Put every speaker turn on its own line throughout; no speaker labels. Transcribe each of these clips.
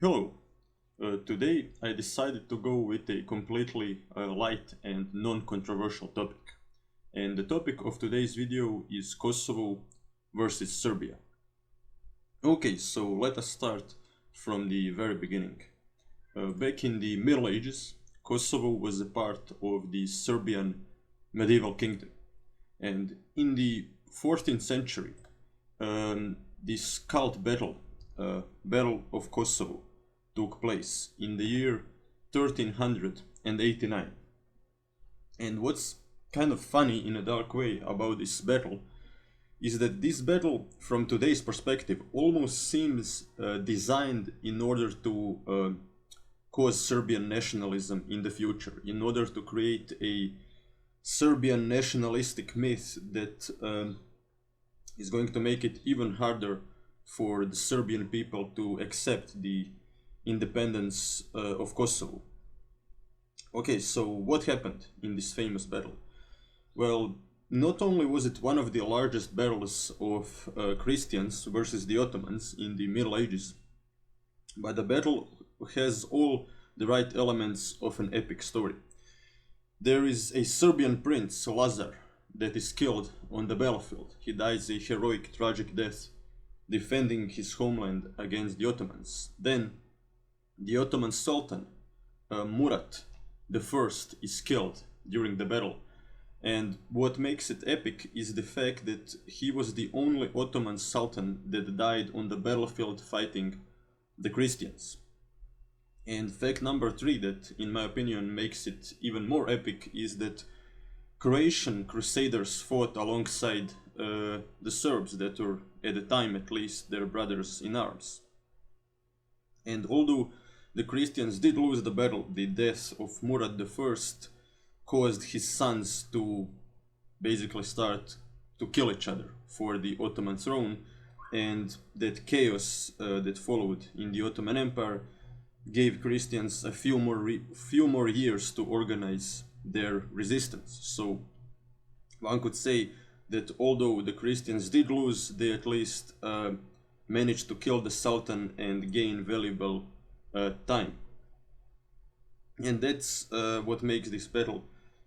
Hello. Today I decided to go with a completely light and non-controversial topic. And the topic of today's video is Kosovo versus Serbia. Okay, so let us start from the very beginning. Back in the Middle Ages, Kosovo was a part of the Serbian medieval kingdom. And in the 14th century, this cult battle, Battle of Kosovo, took place in the year 1389. And what's kind of funny in a dark way about this battle is that this battle, from today's perspective, almost seems designed in order to cause Serbian nationalism in the future, in order to create a Serbian nationalistic myth that is going to make it even harder for the Serbian people to accept the independence of Kosovo. Okay, so what happened in this famous battle? Well, not only was it one of the largest battles of Christians versus the Ottomans in the Middle Ages, but the battle has all the right elements of an epic story. There is a Serbian prince, Lazar, that is killed on the battlefield. He dies a heroic, tragic death, defending his homeland against the Ottomans. Then, the Ottoman Sultan, Murat I, is killed during the battle. And what makes it epic is the fact that he was the only Ottoman Sultan that died on the battlefield fighting the Christians. And fact number 3 that, in my opinion, makes it even more epic is that Croatian crusaders fought alongside the Serbs that were, at the time at least, their brothers in arms. And although the Christians did lose the battle, the death of Murad I caused his sons to basically start to kill each other for the Ottoman throne, and that chaos that followed in the Ottoman Empire gave Christians a few more years to organize their resistance. So one could say that although the Christians did lose, they at least managed to kill the Sultan and gain valuable time. And that's what makes this battle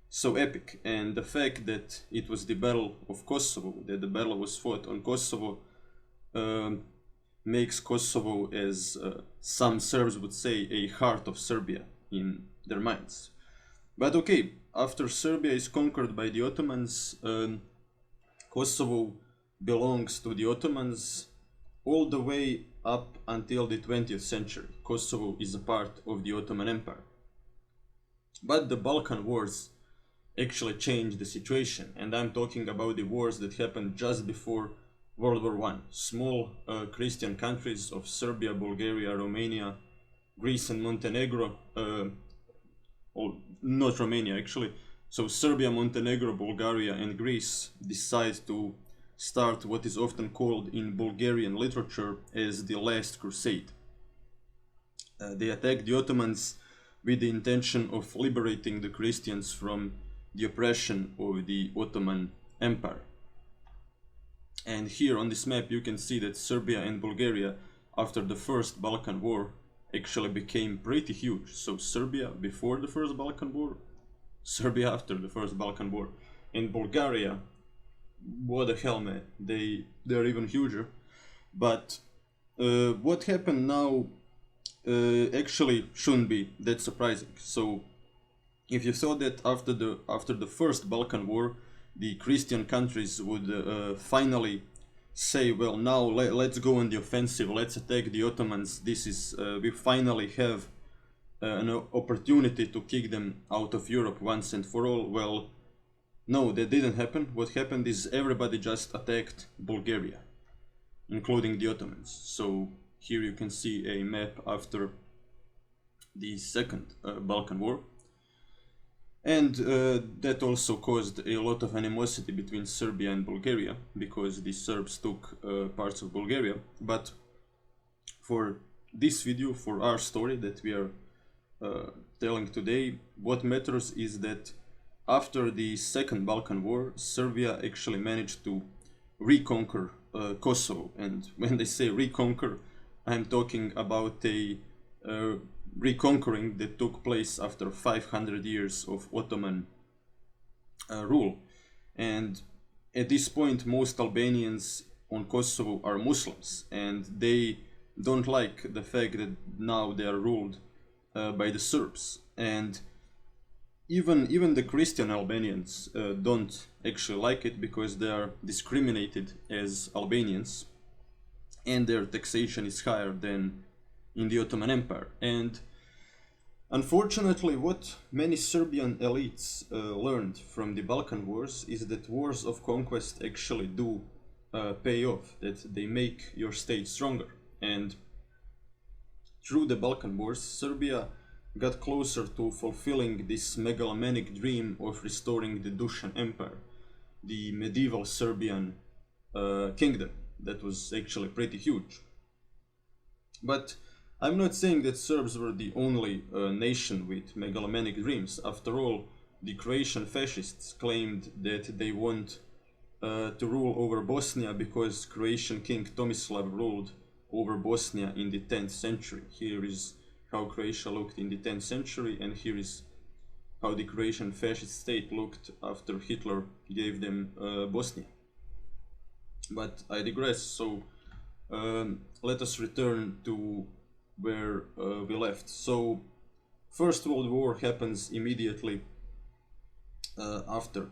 so epic. And the fact that it was the Battle of Kosovo, that the battle was fought on Kosovo, makes Kosovo, as some Serbs would say, a heart of Serbia in their minds. But okay, after Serbia is conquered by the Ottomans, Kosovo belongs to the Ottomans all the way up until the 20th century. Kosovo is a part of the Ottoman Empire. But the Balkan Wars actually changed the situation, and I'm talking about the wars that happened just before World War I. Small Christian countries of Serbia, Bulgaria, Romania, Greece and Montenegro, not Romania actually, so Serbia, Montenegro, Bulgaria and Greece decide to start what is often called in Bulgarian literature as the Last Crusade. They attacked the Ottomans with the intention of liberating the Christians from the oppression of the Ottoman Empire. And here on this map you can see that Serbia and Bulgaria, after the First Balkan War, actually became pretty huge. So Serbia before the First Balkan War, Serbia after the First Balkan War, and Bulgaria, what the hell, man, they're even huger. But what happened now actually shouldn't be that surprising. So if you thought that after the First Balkan War the Christian countries would finally say, well, now let's go on the offensive, let's attack the Ottomans, this is we finally have an opportunity to kick them out of Europe once and for all. Well, no, that didn't happen. What happened is everybody just attacked Bulgaria, including the Ottomans. So here you can see a map after the Second Balkan War. And that also caused a lot of animosity between Serbia and Bulgaria, because the Serbs took parts of Bulgaria. But for this video, for our story that we are telling today, what matters is that after the Second Balkan War, Serbia actually managed to reconquer Kosovo. And when they say reconquer, I'm talking about a reconquering that took place after 500 years of Ottoman rule. And at this point, most Albanians on Kosovo are Muslims, and they don't like the fact that now they are ruled by the Serbs. And even the Christian Albanians don't actually like it, because they are discriminated as Albanians, and their taxation is higher than in the Ottoman Empire. And unfortunately, what many Serbian elites learned from the Balkan Wars is that wars of conquest actually do pay off, that they make your state stronger. And through the Balkan Wars, Serbia got closer to fulfilling this megalomaniac dream of restoring the Dušan Empire, the medieval Serbian kingdom that was actually pretty huge. But I'm not saying that Serbs were the only nation with megalomaniac dreams. After all, the Croatian fascists claimed that they want to rule over Bosnia because Croatian King Tomislav ruled over Bosnia in the 10th century. Here is how Croatia looked in the 10th century, and here is how the Croatian fascist state looked after Hitler gave them Bosnia. But I digress, so let us return to where we left. So, First World War happens immediately after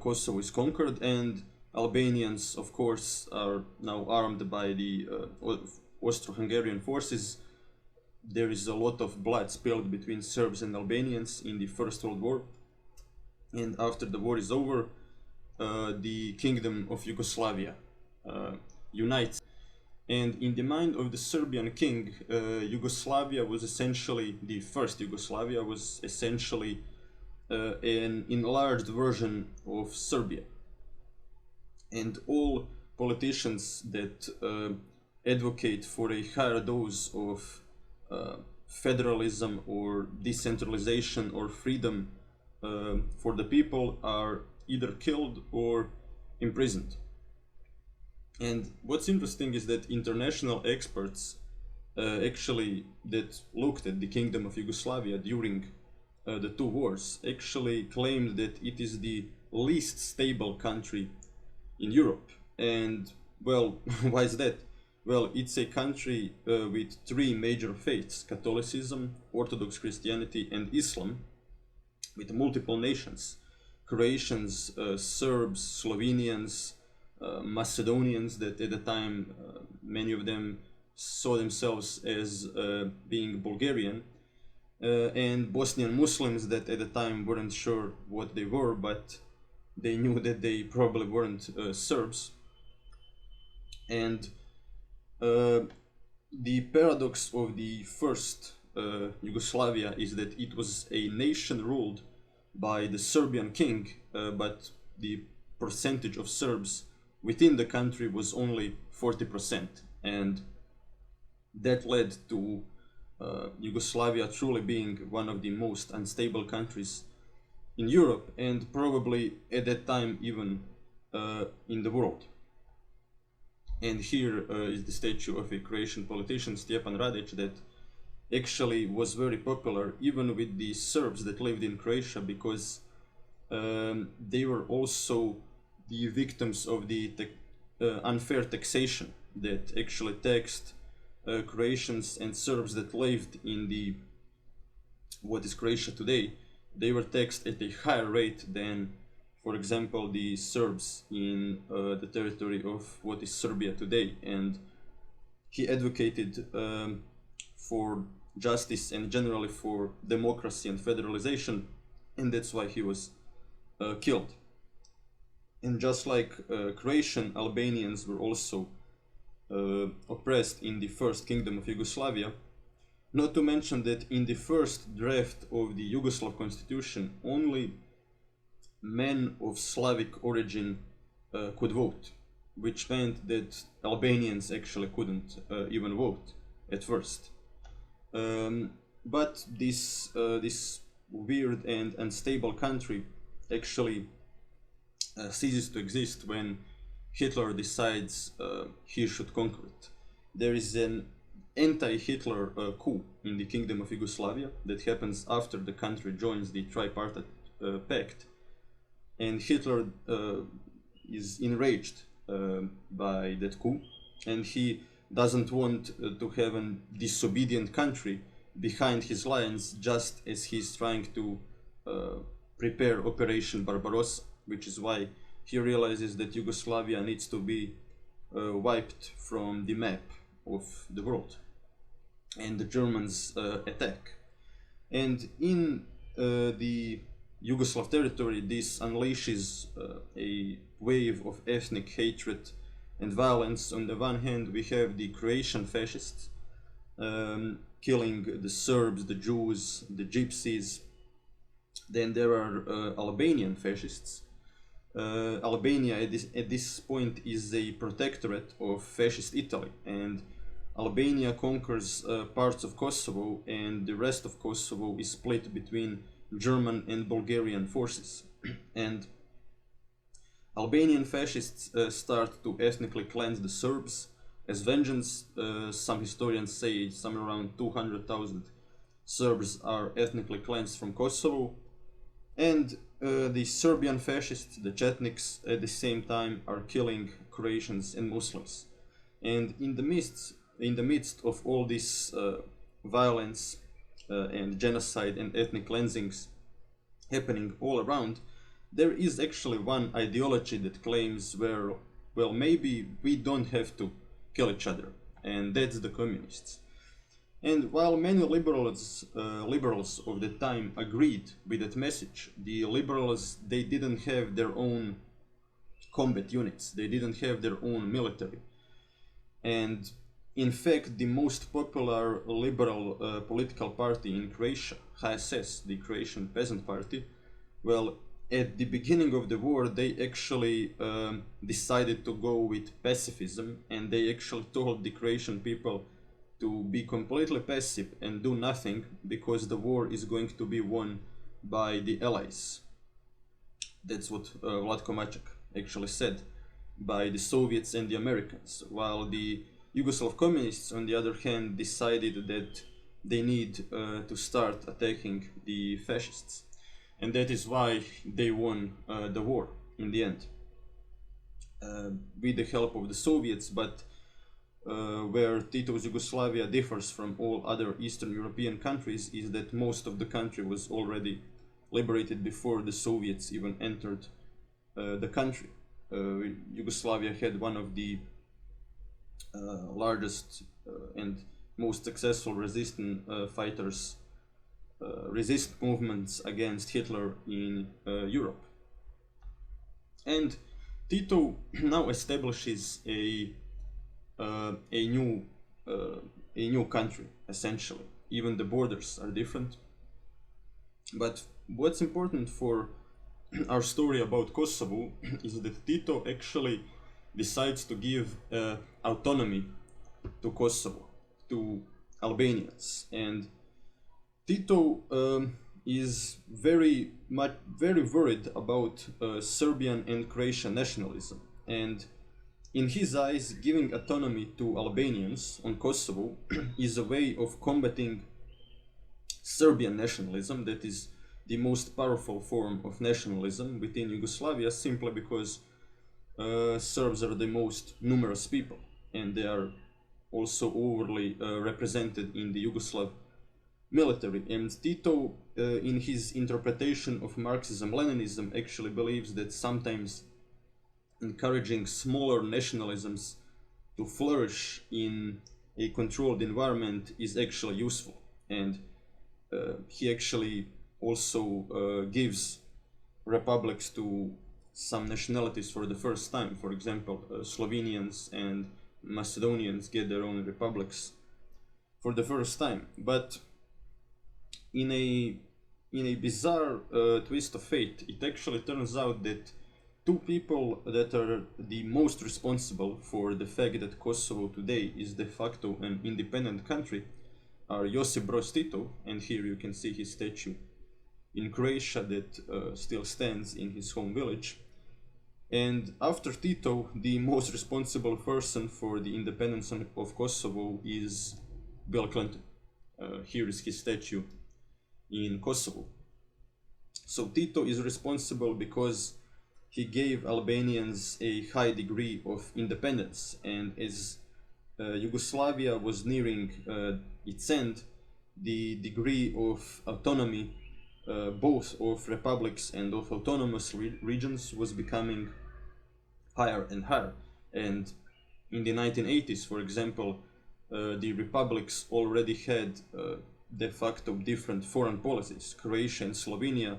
Kosovo is conquered, and Albanians, of course, are now armed by the Austro-Hungarian forces. There is a lot of blood spilled between Serbs and Albanians in the First World War, and after the war is over, the Kingdom of Yugoslavia unites. And in the mind of the Serbian king, Yugoslavia was essentially, the first Yugoslavia was essentially an enlarged version of Serbia. And all politicians that advocate for a higher dose of federalism or decentralization or freedom for the people are either killed or imprisoned. And what's interesting is that international experts actually that looked at the Kingdom of Yugoslavia during the two wars actually claimed that it is the least stable country in Europe. And well, why is that? Well, it's a country with three major faiths: Catholicism, Orthodox Christianity, and Islam, with multiple nations: Croatians, Serbs, Slovenians, Macedonians, that at the time many of them saw themselves as being Bulgarian, and Bosnian Muslims that at the time weren't sure what they were, but they knew that they probably weren't Serbs. And the paradox of the first Yugoslavia is that it was a nation ruled by the Serbian king, but the percentage of Serbs within the country was only 40%, and that led to Yugoslavia truly being one of the most unstable countries in Europe, and probably at that time even in the world. And here is the statue of a Croatian politician, Stjepan Radic, that actually was very popular even with the Serbs that lived in Croatia, because they were also the victims of the unfair taxation that actually taxed Croatians and Serbs that lived in the what is Croatia today. They were taxed at a higher rate than, for example, the Serbs in the territory of what is Serbia today. And he advocated for justice and generally for democracy and federalization, and that's why he was killed. And just like Croatian Albanians were also oppressed in the first Kingdom of Yugoslavia, not to mention that in the first draft of the Yugoslav constitution, only men of Slavic origin could vote, which meant that Albanians actually couldn't even vote at first. But this weird and unstable country actually ceases to exist when Hitler decides he should conquer it. There is an anti-Hitler coup in the Kingdom of Yugoslavia that happens after the country joins the Tripartite Pact, and Hitler is enraged by that coup, and he doesn't want to have a disobedient country behind his lines, just as he's trying to prepare Operation Barbarossa, which is why he realizes that Yugoslavia needs to be wiped from the map of the world, and the Germans attack. And in the Yugoslav territory, this unleashes a wave of ethnic hatred and violence. On the one hand, we have the Croatian fascists killing the Serbs, the Jews, the Gypsies. Then there are Albanian fascists. Albania at this point is a protectorate of fascist Italy, and Albania conquers parts of Kosovo, and the rest of Kosovo is split between German and Bulgarian forces. And Albanian fascists start to ethnically cleanse the Serbs as vengeance. Some historians say somewhere around 200,000 Serbs are ethnically cleansed from Kosovo, and the Serbian fascists, the Chetniks, at the same time are killing Croatians and Muslims. And in the midst of all this violence and genocide and ethnic cleansings happening all around, there is actually one ideology that claims, well, maybe we don't have to kill each other, and that's the communists. And while many liberals of the time agreed with that message, the liberals, they didn't have their own combat units, they didn't have their own military. And in fact, the most popular liberal political party in Croatia, HSS, the Croatian Peasant Party, well, at the beginning of the war, they actually decided to go with pacifism, and they actually told the Croatian people to be completely passive and do nothing, because the war is going to be won by the Allies. That's what Vlatko Maček actually said, by the Soviets and the Americans, while the Yugoslav communists, on the other hand, decided that they need to start attacking the fascists. And that is why they won the war in the end, with the help of the Soviets. But where Tito's Yugoslavia differs from all other Eastern European countries is that most of the country was already liberated before the Soviets even entered the country. Yugoslavia had one of the largest and most successful resist movements against Hitler in Europe. And Tito now establishes a new country, essentially. Even the borders are different. But what's important for our story about Kosovo is that Tito actually decides to give autonomy to Kosovo, to Albanians. And Tito is very worried about Serbian and Croatian nationalism, and in his eyes, giving autonomy to Albanians on Kosovo is a way of combating Serbian nationalism, that is the most powerful form of nationalism within Yugoslavia, simply because Serbs are the most numerous people, and they are also overly represented in the Yugoslav military. And Tito, in his interpretation of Marxism-Leninism, actually believes that sometimes encouraging smaller nationalisms to flourish in a controlled environment is actually useful. And he actually also gives republics to some nationalities for the first time. For example, Slovenians and Macedonians get their own republics for the first time. But in a bizarre twist of fate, it actually turns out that two people that are the most responsible for the fact that Kosovo today is de facto an independent country are Josip Broz Tito, and here you can see his statue in Croatia that still stands in his home village. And after Tito, the most responsible person for the independence of Kosovo is Bill Clinton. Here is his statue in Kosovo. So Tito is responsible because he gave Albanians a high degree of independence, and as Yugoslavia was nearing its end, the degree of autonomy, both of republics and of autonomous regions, was becoming higher and higher. And in the 1980s, for example, the republics already had de facto different foreign policies. Croatia and Slovenia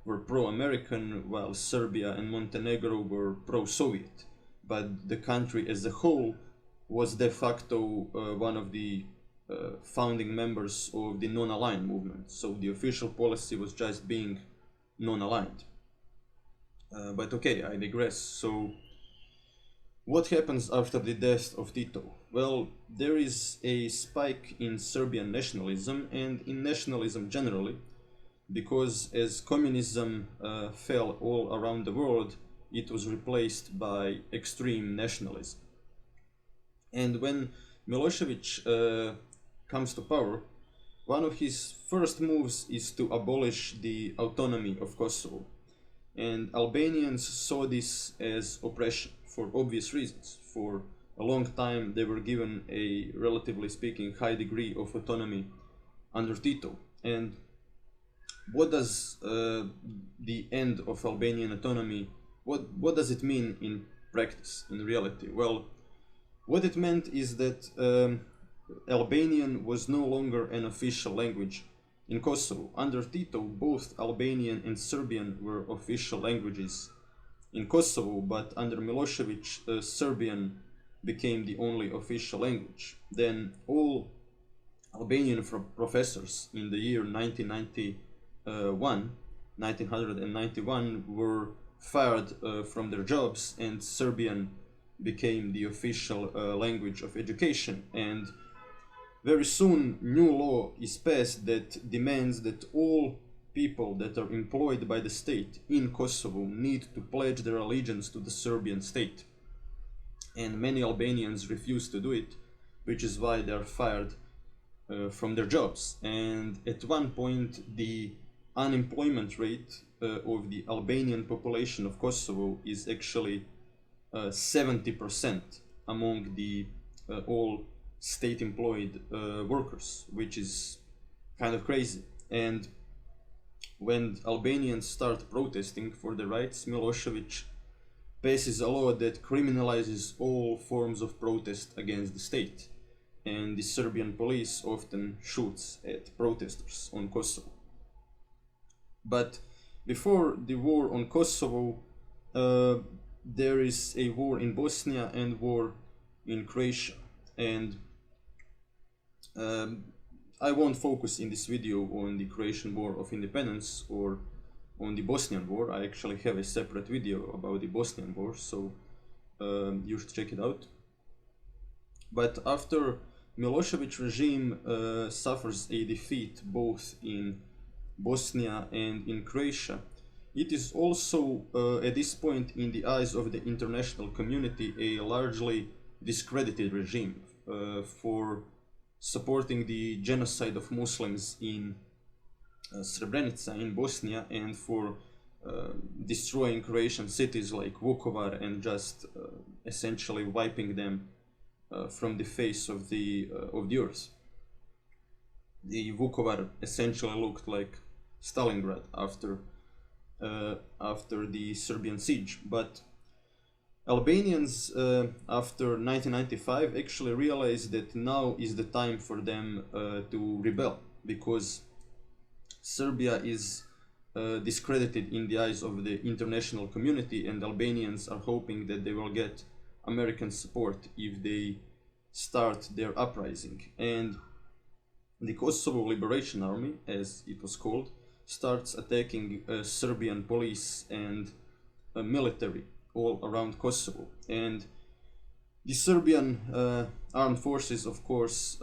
were pro-American, while Serbia and Montenegro were pro-Soviet. But the country as a whole was de facto one of the founding members of the non-aligned movement. So the official policy was just being non-aligned. But okay, I digress. So what happens after the death of Tito? Well, there is a spike in Serbian nationalism and in nationalism generally, because as communism fell all around the world, it was replaced by extreme nationalism. And when Milošević comes to power, one of his first moves is to abolish the autonomy of Kosovo. And Albanians saw this as oppression for obvious reasons. For a long time they were given a, relatively speaking, high degree of autonomy under Tito. And what does the end of Albanian autonomy, what does it mean in practice, in reality? Well, what it meant is that Albanian was no longer an official language in Kosovo. Under Tito, both Albanian and Serbian were official languages in Kosovo, but under Milošević, Serbian became the only official language. Then all Albanian professors in the year 1991 were fired from their jobs, and Serbian became the official language of education. And very soon new law is passed that demands that all people that are employed by the state in Kosovo need to pledge their allegiance to the Serbian state. And many Albanians refuse to do it, which is why they are fired from their jobs. And at one point the unemployment rate of the Albanian population of Kosovo is actually 70% among the all state-employed workers, which is kind of crazy. And when Albanians start protesting for their rights, Milošević passes a law that criminalizes all forms of protest against the state, and the Serbian police often shoots at protesters on Kosovo. But before the war on Kosovo, there is a war in Bosnia and war in Croatia. And I won't focus in this video on the Croatian War of Independence or on the Bosnian War. I actually have a separate video about the Bosnian War, so you should check it out. But after Milošević regime suffers a defeat both in Bosnia and in Croatia, it is also at this point in the eyes of the international community a largely discredited regime for supporting the genocide of Muslims in Srebrenica in Bosnia, and for destroying Croatian cities like Vukovar and just essentially wiping them from the face of the earth. The Vukovar essentially looked like Stalingrad after the Serbian siege. But Albanians after 1995 actually realized that now is the time for them to rebel, because Serbia is discredited in the eyes of the international community, and Albanians are hoping that they will get American support if they start their uprising. And the Kosovo Liberation Army, as it was called, starts attacking Serbian police and military all around Kosovo. And the Serbian armed forces, of course,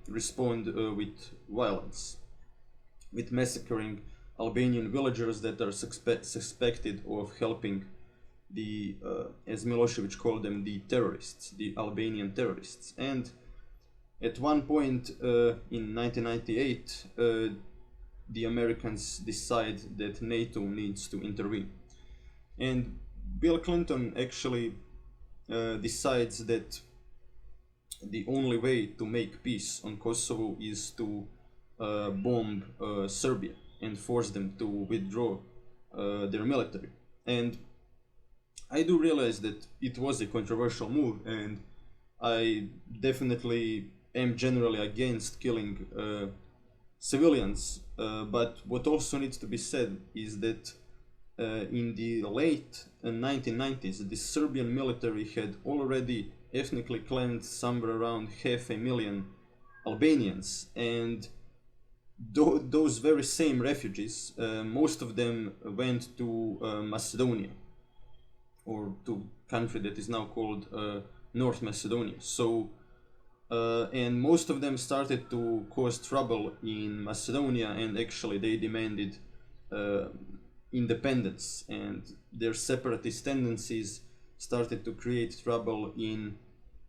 respond with violence, with massacring Albanian villagers that are suspected of helping the, as Milošević called them, the terrorists, the Albanian terrorists. And At one point in 1998, the Americans decide that NATO needs to intervene. And Bill Clinton actually decides that the only way to make peace on Kosovo is to bomb Serbia and force them to withdraw their military. And I do realize that it was a controversial move, and I definitely am generally against killing civilians, but what also needs to be said is that in the late 1990s, the Serbian military had already ethnically cleansed somewhere around 500,000 Albanians, and those very same refugees, most of them went to Macedonia, or to country that is now called North Macedonia. So, and most of them started to cause trouble in Macedonia, and actually they demanded independence, and their separatist tendencies started to create trouble in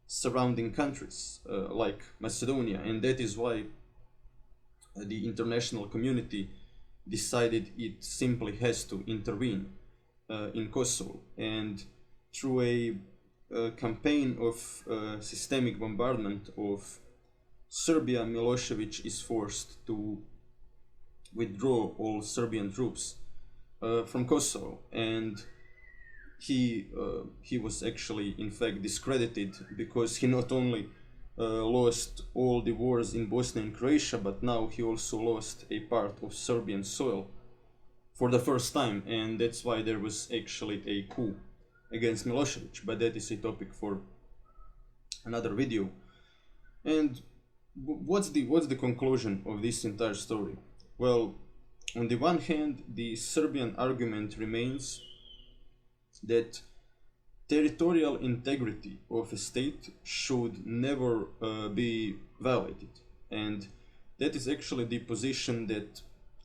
surrounding countries like Macedonia, and that is why the international community decided it simply has to intervene in Kosovo. And through a campaign of systemic bombardment of Serbia, Milošević is forced to withdraw all Serbian troops from Kosovo, and he was actually in fact discredited, because he not only lost all the wars in Bosnia and Croatia, but now he also lost a part of Serbian soil for the first time, and that's why there was actually a coup against Milošević, but that is a topic for another video. And what's the conclusion of this entire story? Well, on the one hand, the Serbian argument remains that territorial integrity of a state should never be violated, and that is actually the position that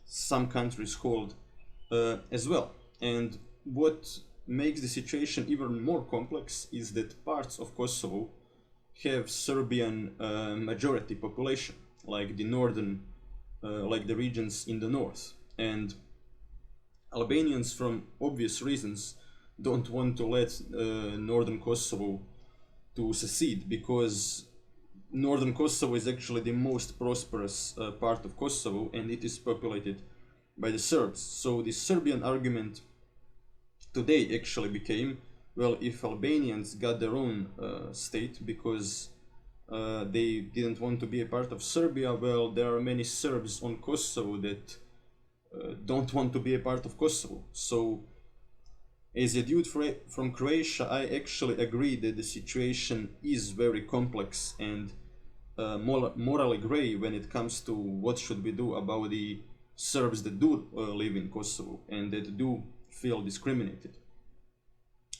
some countries hold as well. And what makes the situation even more complex is that parts of Kosovo have Serbian majority population, like the northern, like the regions in the north, and Albanians, from obvious reasons, don't want to let northern Kosovo to secede, because northern Kosovo is actually the most prosperous part of Kosovo, and it is populated by the Serbs. So the Serbian argument today actually became, well, if Albanians got their own state because they didn't want to be a part of Serbia, well, there are many Serbs on Kosovo that don't want to be a part of Kosovo. So as a dude from Croatia, I actually agree that the situation is very complex and morally gray when it comes to what should we do about the Serbs that do live in Kosovo and that do feel discriminated.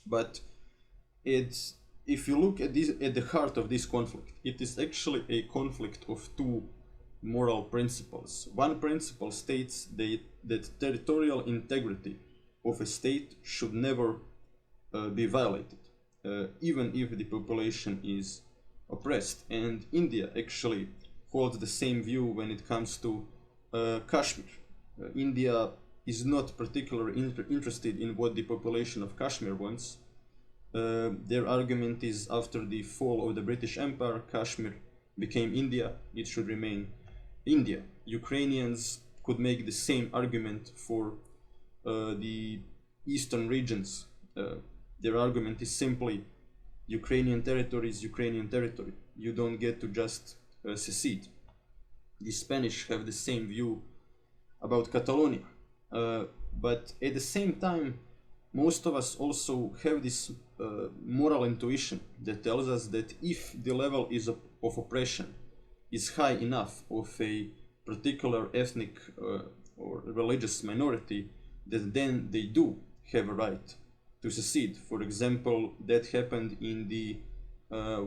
But if you look at the heart of this conflict, it is actually a conflict of two moral principles. One principle states that territorial integrity of a state should never be violated, even if the population is oppressed. And India actually holds the same view when it comes to Kashmir. India is not particularly interested in what the population of Kashmir wants. Their argument is, after the fall of the British Empire, Kashmir became India, it should remain India. Ukrainians could make the same argument for the eastern regions. Their argument is simply, Ukrainian territory is Ukrainian territory. You don't get to just secede. The Spanish have the same view about Catalonia. But at the same time, most of us also have this moral intuition that tells us that if the level of oppression is high enough of a particular ethnic or religious minority, that then they do have a right to secede. For example, that happened in the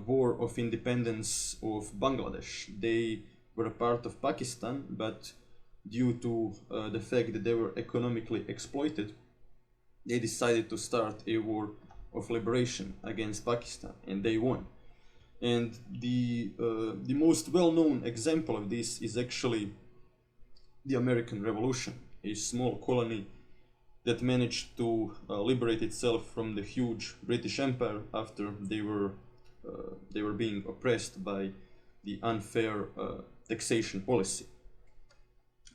War of Independence of Bangladesh. They were a part of Pakistan, but due to the fact that they were economically exploited, they decided to start a war of liberation against Pakistan, and they won. And the most well-known example of this is actually the American Revolution, a small colony that managed to liberate itself from the huge British Empire after they were being oppressed by the unfair taxation policy.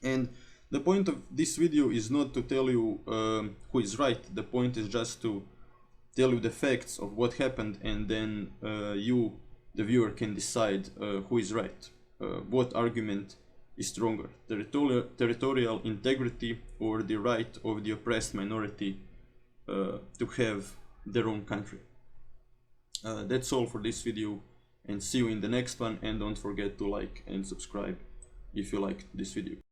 And the point of this video is not to tell you who is right. The point is just to tell you the facts of what happened, and then you, the viewer, can decide who is right. What argument is stronger, territorial integrity or the right of the oppressed minority to have their own country. That's all for this video, and see you in the next one, and don't forget to like and subscribe if you liked this video.